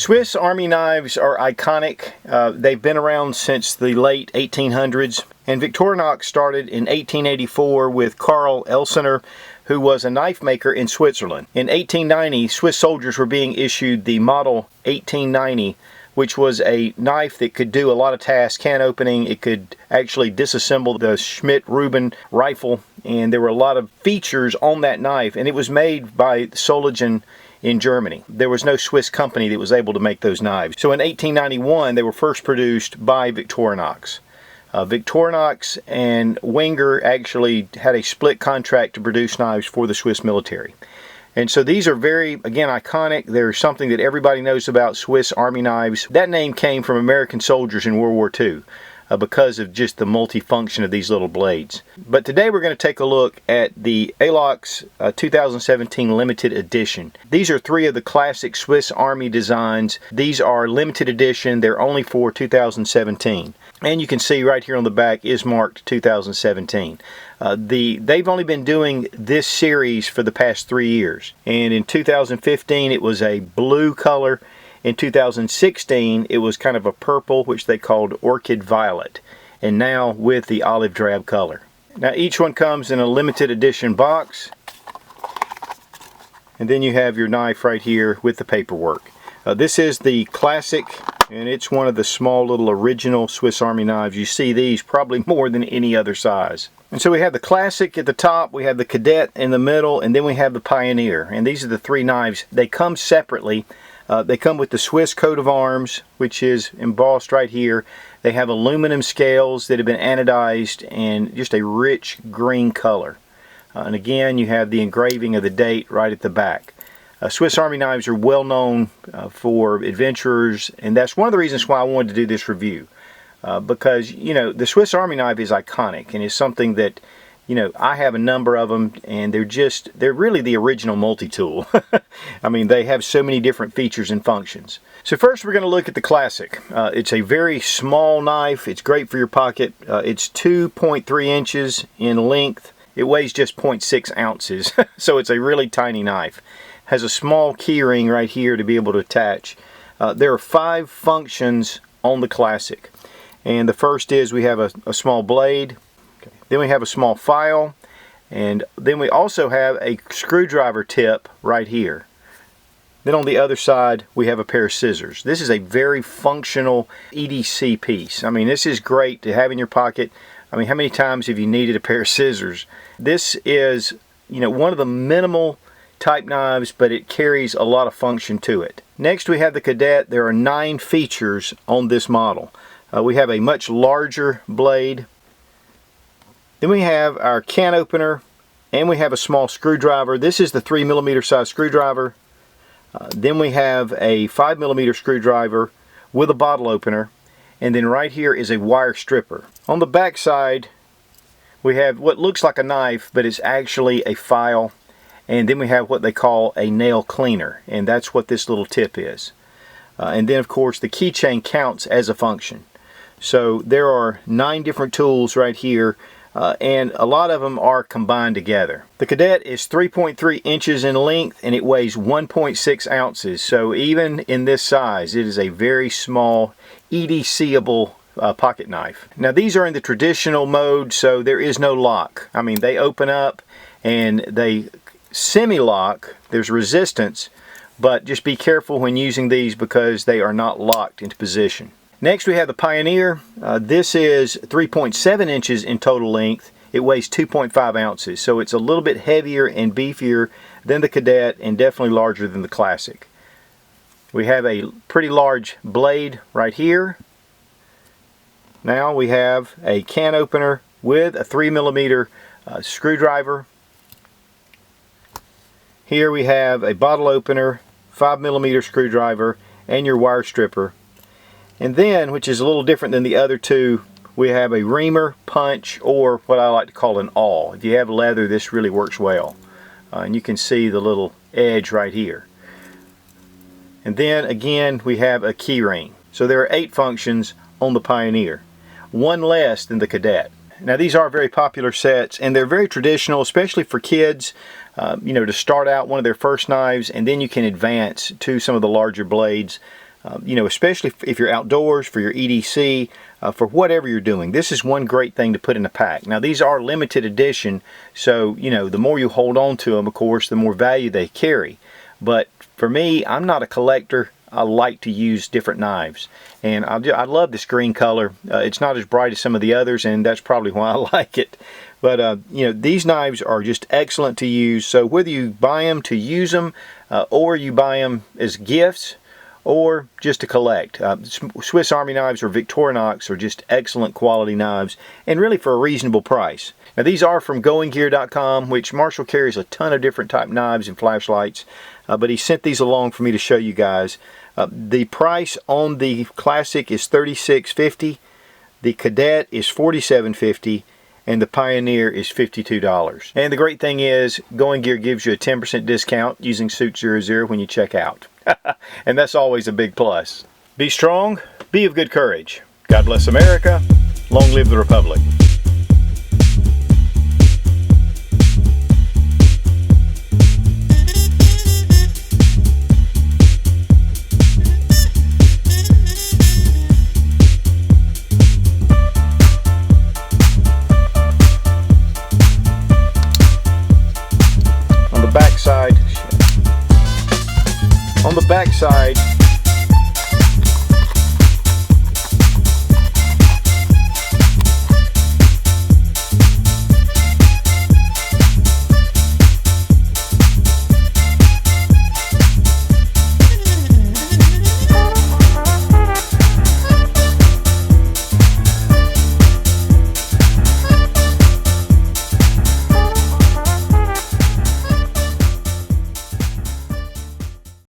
Swiss Army knives are iconic. They've been around since the late 1800s, and Victorinox started in 1884 with Karl Elsener, who was a knife maker in Switzerland. In 1890, Swiss soldiers were being issued the Model 1890, which was a knife that could do a lot of tasks, can opening. It could actually disassemble the Schmidt-Reuben rifle, and there were a lot of features on that knife, and it was made by Sootch in Germany. There was no Swiss company that was able to make those knives. So in 1891, they were first produced by Victorinox. Victorinox and Wenger actually had a split contract to produce knives for the Swiss military. And so these are very, again, iconic. They're something that everybody knows about, Swiss Army knives. That name came from American soldiers in World War II. Because of just the multifunction of these little blades. But today we're going to take a look at the Alox 2017 limited edition. These are 3 of the classic Swiss Army designs. These are limited edition. They're only for 2017. And you can see right here on the back is marked 2017. They've only been doing this series for the past 3 years. And in 2015 it was a blue color. In 2016, it was kind of a purple, which they called orchid violet, and now with the olive drab color. Now each one comes in a limited edition box, and then you have your knife right here with the paperwork. This is the classic, and it's one of the small little original Swiss Army knives. You see these probably more than any other size. And so we have the classic at the top, we have the Cadet in the middle, and then we have the Pioneer. And these are the 3 knives. They come separately. They come with the Swiss coat of arms, which is embossed right here. They have aluminum scales that have been anodized and just a rich green color. And again, you have the engraving of the date right at the back. Swiss Army knives are well known for adventurers, and that's one of the reasons why I wanted to do this review. Because, you know, the Swiss Army knife is iconic, and it's something that, you know, I have a number of them, and they're really the original multi-tool. I mean, they have so many different features and functions. So first we're going to look at the classic. It's a very small knife. It's great for your pocket. It's 2.3 inches in length. It weighs just 0.6 ounces, so it's a really tiny knife. Has a small key ring right here to be able to attach. There are 5 functions on the classic. And the first is we have a small blade. Then we have a small file, and then we also have a screwdriver tip right here. Then on the other side we have a pair of scissors. This is a very functional EDC piece. I mean, this is great to have in your pocket. I mean, how many times have you needed a pair of scissors? This is, you know, one of the minimal type knives, but it carries a lot of function to it. Next we have the Cadet. There are 9 features on this model. We have a much larger blade. Then we have our can opener, and we have a small screwdriver. This is the 3mm size screwdriver. Then we have a 5mm screwdriver with a bottle opener, and then right here is a wire stripper. On the back side we have what looks like a knife, but it's actually a file, and then we have what they call a nail cleaner, and that's what this little tip is. And then of course the keychain counts as a function. So there are 9 different tools right here. And a lot of them are combined together. The Cadet is 3.3 inches in length, and it weighs 1.6 ounces. So even in this size, it is a very small EDC-able pocket knife. Now these are in the traditional mode, so there is no lock. I mean, they open up and they semi-lock. There's resistance, but just be careful when using these because they are not locked into position. Next we have the Pioneer. This is 3.7 inches in total length. It weighs 2.5 ounces, so it's a little bit heavier and beefier than the Cadet, and definitely larger than the Classic. We have a pretty large blade right here. Now we have a can opener with a 3mm screwdriver. Here we have a bottle opener, 5mm screwdriver, and your wire stripper. And then, which is a little different than the other 2, we have a reamer, punch, or what I like to call an awl. If you have leather, this really works well. And you can see the little edge right here. And then again, we have a key ring. So there are 8 functions on the Pioneer, 1 less than the Cadet. Now these are very popular sets, and they're very traditional, especially for kids, you know, to start out one of their first knives, and then you can advance to some of the larger blades. You know, especially if you're outdoors, for your EDC, for whatever you're doing. This is one great thing to put in a pack. Now, these are limited edition, so, you know, the more you hold on to them, of course, the more value they carry. But for me, I'm not a collector. I like to use different knives. And I love this green color. It's not as bright as some of the others, and that's probably why I like it. But, you know, these knives are just excellent to use. So whether you buy them to use them, or you buy them as gifts, or just to collect. Swiss Army knives or Victorinox are just excellent quality knives, and really for a reasonable price. Now, these are from goinggear.com, which Marshall carries a ton of different type knives and flashlights, but he sent these along for me to show you guys. The price on the Classic is $36.50, the Cadet is $47.50, and the Pioneer is $52. And the great thing is, Going Gear gives you a 10% discount using Sootch00 when you check out. And that's always a big plus. Be strong, be of good courage. God bless America. Long live the Republic. On the back side,